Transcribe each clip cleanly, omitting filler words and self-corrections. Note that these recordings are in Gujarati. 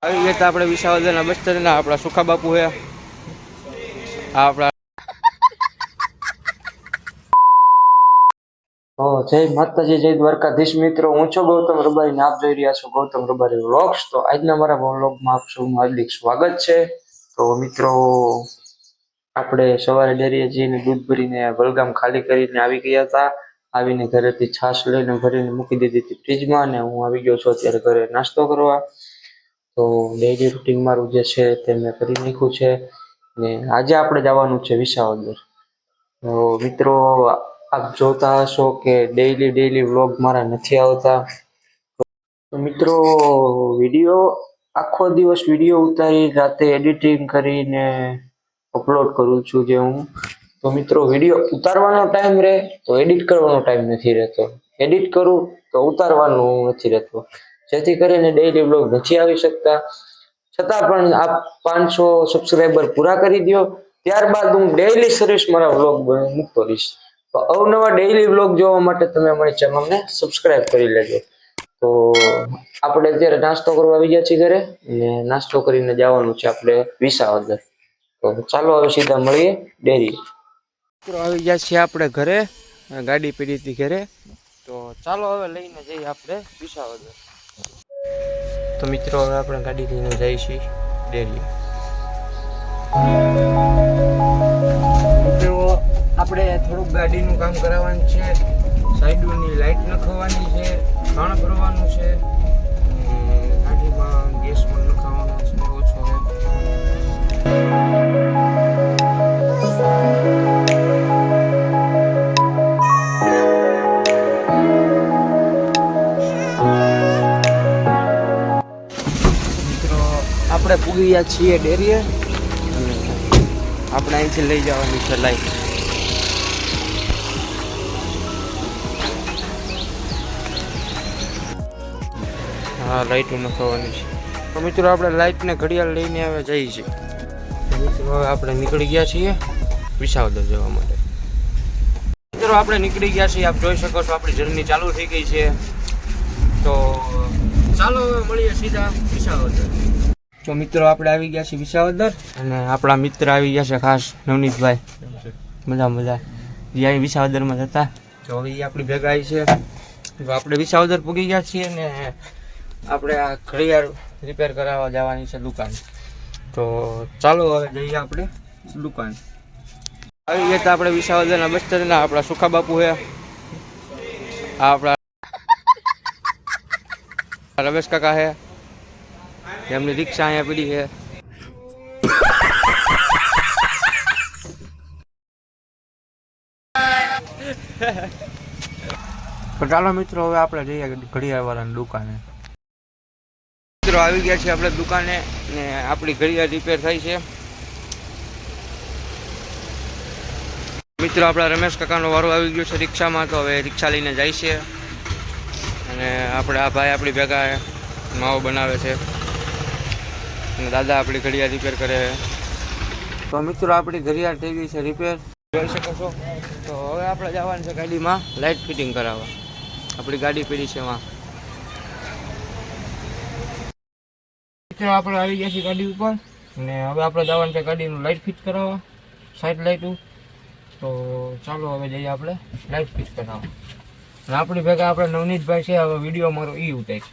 આવી ગયા આપણે વિસાવદરના બસ સ્ટેન્ડના આપણા સુખા બાપુ હે આપણા જય માતાજી, જય દ્વારકાધીશ. મિત્રો, હું છું ગૌતમ રબારી ને આપ જોઈ રહ્યા છો ગૌતમ રબારી વ્લોગ્સ. તો આજના મારા વ્લોગમાં આપ સૌનું હાર્દિક સ્વાગત છે. તો મિત્રો, આપણે સવારે ડેરીએ જઈને દૂધ ભરીને વલગામ ખાલી કરીને આવી ગયા હતા. આવીને ઘરેથી છાશ લઈને ભરીને મૂકી દીધી હતી ફ્રીજમાં, અને હું આવી ગયો છું અત્યારે ઘરે નાસ્તો કરવા. તો ડેઈલી રૂટીન મારું જે છે તે મેં કરી નાખ્યું છે, ને આજે આપણે જવાનું છે વિસાવદર. તો મિત્રો, આપ જોતા હશો કે ડેઈલી વ્લોગ મારા નથી આવતા. તો મિત્રો, વિડીયો આખો દિવસ વિડીયો ઉતારી રાતે એડિટિંગ કરીને અપલોડ કરું છું જે હું. તો મિત્રો, વિડીયો ઉતારવાનો ટાઈમ રહે તો એડિટ કરવાનો ટાઈમ નથી રહેતો, એડિટ કરું તો ઉતારવાનું નથી રહેતું, જેથી કરીને ડેઈલી વ્લોગ નથી આવી શકતા. છતાં પણ આપ 500 સબસ્ક્રાઈબર પૂરા કરી દો, ત્યારબાદ હું ડેઈલી સર્વિસ મારા વ્લોગ મૂકતો રહીશ. તો અવનવા ડેઈલી વ્લોગ જોવા માટે તમે અમારી ચેનલને સબસ્ક્રાઈબ કરી લેજો. તો આપણે અત્યારે નાસ્તો કરવા આવી ગયા છીએ ઘરે, અને નાસ્તો કરીને જવાનું છે આપણે વિસાવદર. તો ચાલો હવે સીધા મળીએ ડેરી. મિત્રો આવી ગયા છીએ આપણે ઘરે, ગાડી પડી હતી ઘરે. તો ચાલો હવે લઈને જઈએ આપણે વિસાવદર. તો મિત્રો, હવે આપણે ગાડી લઈને જઈએ છીએ ડેરી. મિત્રો, આપણે થોડુંક ગાડીનું કામ કરાવવાનું છે, સાઈડોની લાઈટ નખાવવાની છે, ખાણ ભરવાનું છે, ગાડીમાં ગેસ પણ નખાવવાનો છે ઓછો છે. મિત્રો, આપણે પૂગી ગયા છીએ ડેરીએ, આપણે અહીંથી લઈ જવાની છે લાઈટ. હા, લાઈટો નખાવવાની છે. તો મિત્રો, આપણે લાઈટને ઘડિયાળ લઈને હવે જઈએ છીએ. તો મિત્રો, હવે આપણે નીકળી ગયા છીએ વિસાવદર જવા માટે. મિત્રો, આપણે નીકળી ગયા છીએ, આપ જોઈ શકો છો આપણી જર્ની ચાલુ થઈ ગઈ છે. તો ચાલો હવે મળીએ સીધા વિસાવદર. તો મિત્રો, આપણે આવી ગયા છીએ વિસાવદર, અને આપણા મિત્ર આવી ગયા છે ખાસ, નવનીતભાઈ. મજા જે અહીં વિસાવદરમાં હતા, તો હવે એ આપણી ભેગા આવી છે. તો આપણે વિસાવદર પૂગી ગયા છીએ, ને આપણે આ ઘડિયાળ રિપેર કરાવવા જવાની છે દુકાન. તો ચાલો હવે જઈએ આપણે દુકાન. આવી ગયા હતા આપણે વિસાવદરના બસ સ્ટેન્ડના આપણા સુખા બાપુ છે આપણા રમેશ કાકા છે, એમની રિક્ષા અહીંયા પડી છે. તો ચાલો મિત્રો, હવે આપણે જઈએ ઘડિયાળ વાળાની દુકાને. મિત્રો, આવી ગયા છે આપણે દુકાને, ને આપણી ઘડિયાળ રિપેર થઈ છે. મિત્રો, આપણા રમેશ કાકાનો વારો આવી ગયો છે રિક્ષામાં. તો હવે રિક્ષા લઈને જાય છે, અને આપણે આ ભાઈ આપણી ભેગા માવો બનાવે છે, અને દાદા આપણી ઘડિયાળ રિપેર કરે છે. તો મિત્રો, આપણી ઘડિયાળ થઈ ગઈ છે રિપેર, જોઈ શકો છો. તો હવે આપણે જવાનું છે ગાડીમાં લાઇટ ફિટિંગ કરાવવા. આપણી ગાડી પડી છે એમાં. મિત્રો, આપણે આવી ગયા છીએ ગાડી ઉપર, ને હવે આપણે જવાનું છે ગાડીનું લાઇટ ફિટ કરાવવા, સાઈડ લાઇટું. તો ચાલો હવે જઈએ આપણે લાઇટ ફિટ કરાવવા. અને આપણી ભેગા આપણે નવનીતભાઈ છે, હવે વિડીયો મારો એ ઉતારે છે.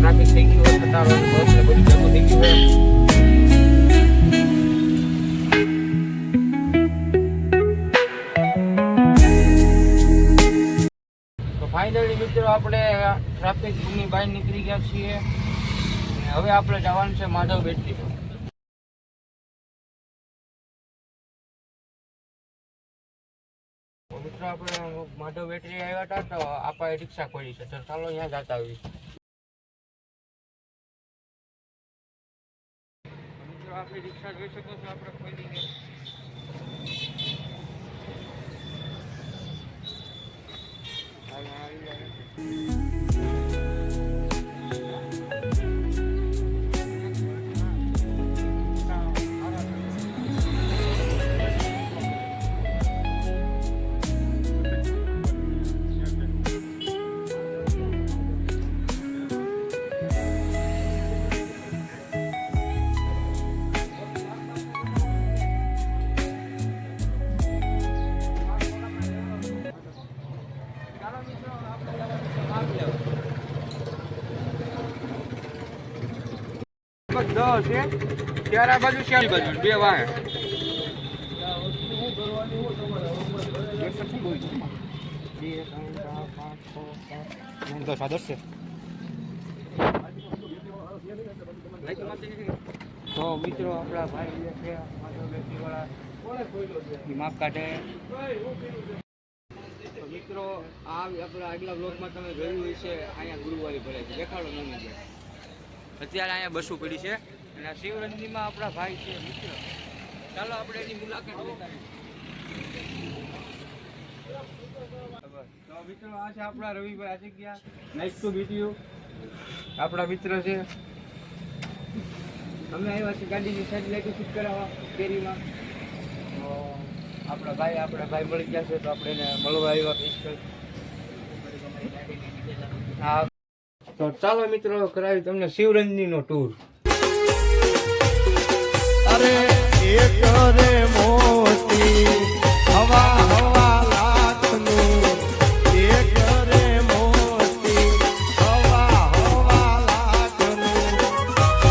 ટ્રાફિક થઈ ગયું હોય, ખટારો બસ ને બધું ભેગું થઈ ગયું હોય. ફાઇનલી મિત્રો આપણે ટ્રાફિકની બહાર નીકળી ગયા છીએ અને હવે આપણે જવાનું છે માધવ બેટરી પર. મિત્રો આપણે માધવ બેટરી આવ્યા હતા તો આપણે રિક્ષા ખોલી છે, તો ચાલો અહીંયા જતા આવીએ. મિત્રો આપણી રિક્ષા જોઈ શકો છો આપણે ખોલી છે. ત્યારે આ બાજુ છે બાજુ બે વાહે તો મિત્રો આપણા ભાઈ છે માપ કાઢે. તો મિત્રો આ આપણા આગલા બ્લોકમાં તમે જોયું હોય છે અહીંયા ગુરુવારી ભરાય છે, દેખાડો મમ્મી. અત્યારે અહીંયા બસો પડી છે અને આ શિવરંજનીમાં આપણા ભાઈ છે મિત્ર. ચાલો આપણે એની મુલાકાત લેતા. તો મિત્રો આ છે આપણા રવિભાઈ આ જગ્યા. Nice to meet you. આપણા મિત્ર છે. અમે આવ્યા છીએ ગાડીની સાઈડ લાઈટ ફિટ કરાવવા કેરીમાં. તો આપણા ભાઈ મળી ગયા છે, તો આપણે એને મળવા આવ્યા સ્પેશિયલ. હા, તો ચાલો મિત્રો કરાવી તમને શિવરંજનીનો ટૂર. અરે એક રે મોતી હવા હવા લાખનું, એક રે મોતી હવા હવા લાખનું,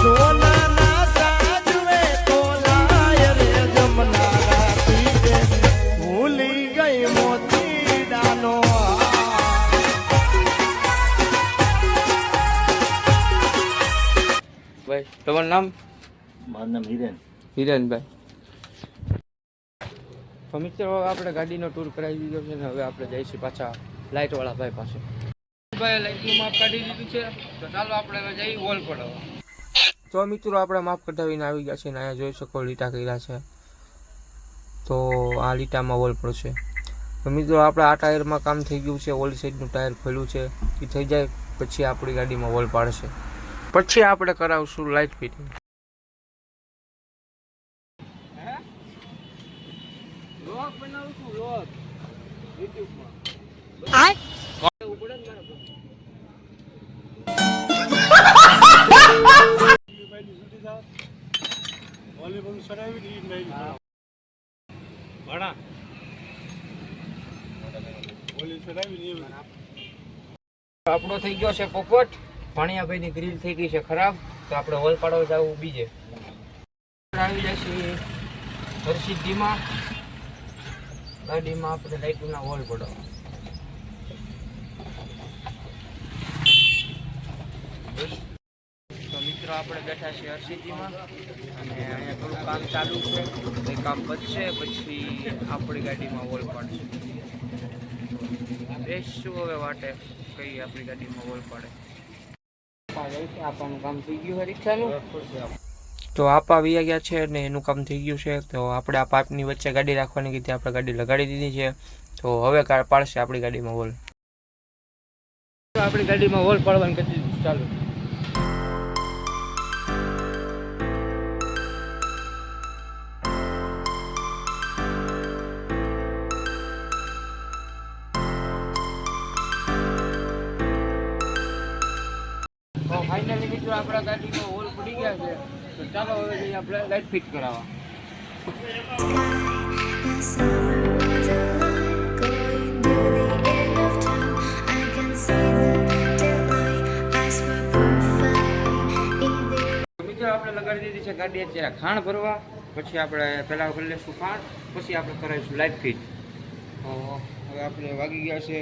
સોનાના સાજવે તોલાય રે જમના રાતી રે, ભૂલી ગઈ મોતી ડાનો. ભાઈ તમારું નામ? મારું નામ હિરેનભાઈ. તો મિત્રો આપણે ગાડીનો ટૂર કરાવી દીધો છે ને હવે આપણે જઈશું પાછા લાઇટવાળા ભાઈ પાસે. ભાઈ લાઇટનું માપ કાઢી દીધું છે, તો ચાલો આપણે હવે જઈ વોલ પડાવવા. તો મિત્રો આપણે માપ કઢાવીને આવી ગયા છે ને અહીંયા જોઈ શકો લીટા કર્યા છે, તો આ લીટામાં વોલ પડશે. તો મિત્રો આપણે આ ટાયરમાં કામ થઈ ગયું છે, ઓલી સાઈડનું ટાયર ખોલ્યું છે, એ થઈ જાય પછી આપણી ગાડીમાં વોલ પાડશે, પછી આપણે કરાવશું લાઇટ ફિટિંગ. લોક બનાવું છું લોક યુટ્યુબમાં. આપણો થઈ ગયો છે પોપટ. ભાણિયાભાઈની ગ્રીલ થઈ ગઈ છે ખરાબ, તો આપણે હોલ પાડવા જવું બીજે. આવી જાય છે હરસિદ્ધિમાં ગાડીમાં આપણે લાઇટના હોલ પડાવવા. તો મિત્રો આપણે બેઠા છીએ હરસિદ્ધિમાં અને અહીંયા થોડું કામ ચાલુ છે, એ કામ પતશે પછી આપણી ગાડીમાં હોલ પાડશે. બેસશું હવે વાટે કઈ આપણી ગાડીમાં હોલ પાડે. આપવાનું કામ થઈ ગયું છે રિક્ષાનું, તો આપા આવી ગયા છે અને એનું કામ થઈ ગયું છે. તો આપણે આ પાઇપની વચ્ચે ગાડી રાખવાની કીધી, આપણે ગાડી લગાડી દીધી છે. તો હવે પાડશે આપણી ગાડીમાં હોલ. આપણી ગાડીમાં હોલ પાડવાની કરી દીધું. ચાલુ ફાઇનલી મિત્રો આપણા ગાડીમાં હોલ પડી ગયા છે, તો ચાલો હવે જઈએ આપણે લાઇટ ફિટ કરાવવા. મિત્રો આપણે લગાડી દીધી છે ગાડી અત્યારે ખાણ ભરવા, પછી આપણે પહેલાં ભરી લઈશું ખાણ, પછી આપણે કરાવીશું લાઇટ ફિટ. તો હવે આપણે વાગી ગયા છે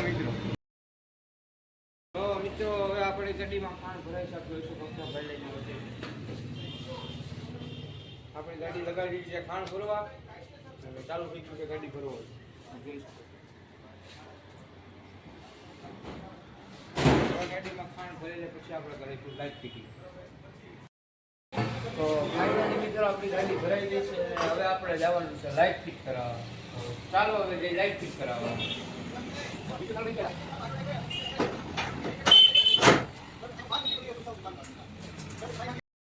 મિત્રો. તો મિત્રો હવે આપણે ગાડીમાં ખાંડ ભરાઈ શકીએ છીએ. ભરી લઈને આવે આપણે ગાડી લગાડી છે ખાંડ ભરવા અને ચાલુ થઈ ગયું છે ગાડી ભરવા. જોઈ શકો ગાડીમાં ખાંડ ભરેલે પછી આપણે કરીશું લાઈટ ફિટિંગ. તો ફાઇનલી મિત્રો આપણી ગાડી ભરાઈ ગઈ છે અને હવે આપણે જવાનું છે લાઈટ ફિટ કરાવવા. ચાલો હવે જઈ લાઈટ ફિટ કરાવવા.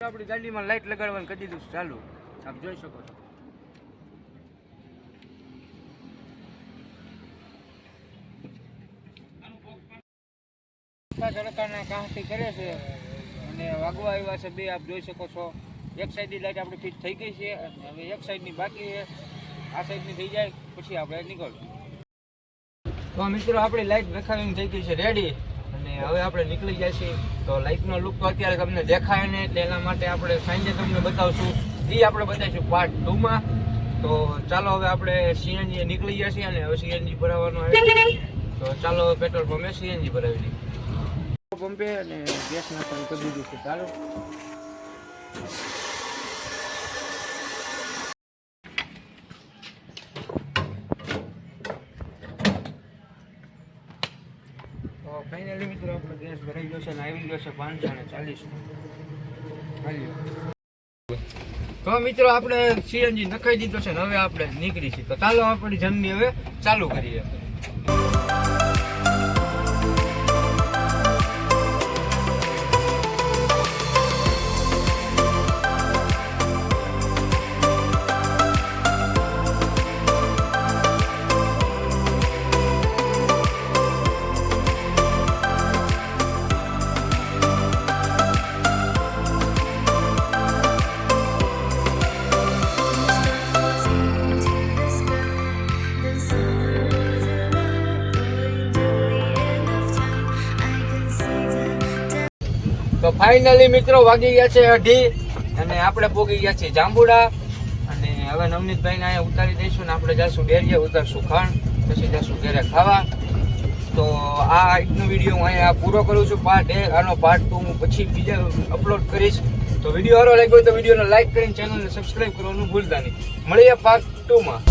આપણી ગાડીમાં લાઈટ લગાડવાનું કરી દીધું ચાલુ. આપ જોઈ શકો છો. તડકાના કાંથી કરે છે અને વાગવા આવ્યા છે બે. આપ જોઈ શકો છો એક સાઈડની લાઈટ આપણી ફિટ થઈ ગઈ છે અને હવે એક સાઈડની બાકી છે. આ સાઈડની થઈ જાય પછી આપણે નીકળશું. તો મિત્રો આપણી લાઈટ નખાવીને થઈ ગઈ છે રેડી અને હવે આપણે નીકળી જાય છીએ. તો લાઈટનો લુક તો અત્યારે તમને દેખાય ને એટલે એના માટે આપણે સાંજે તમને બતાવશું. એ આપણે બતાવીશું પાર્ટ 2 માં. તો ચાલો હવે આપણે સીએનજી નીકળી ગયા છીએ અને હવે સીએનજી ભરાવવાનું આવે છે. તો ચાલો હવે પેટ્રોલ પંપે સીએનજી ભરાવી દઈએ. પંપે અને ગેસ નાખવાનું કરી દીધું છે ચાલો. તો ફાઇનલી મિત્રો આપણો ગેસ ભરાઈ ગયો છે અને આવી ગયો છે 540. તો મિત્રો આપણે સીએનજી નખાઈ દીધો છે ને હવે આપણે નીકળી છીએ. તો ચાલો આપણી જર્ની હવે ચાલુ કરીએ. તો ફાઇનલી મિત્રો વાગી ગયા છે 2:30 અને આપણે પોગી ગયા છીએ જાંબુડા. અને હવે નવનીતભાઈને અહીંયા ઉતારી દઈશું ને આપણે જઈશું ડેરીએ, ઉતારશું ખાંડ, પછી જઈશું ઘરે ખાવા. તો આ આજનો વિડીયો હું અહીંયા પૂરો કરું છું પાર્ટ 1. આનો પાર્ટ 2 હું પછી બીજા અપલોડ કરીશ. તો વિડીયો સારો લાગ્યો તો વિડીયોને લાઈક કરીને ચેનલને સબસ્ક્રાઈબ કરવાનું ભૂલતા નહીં. મળીએ પાર્ટ 2 માં.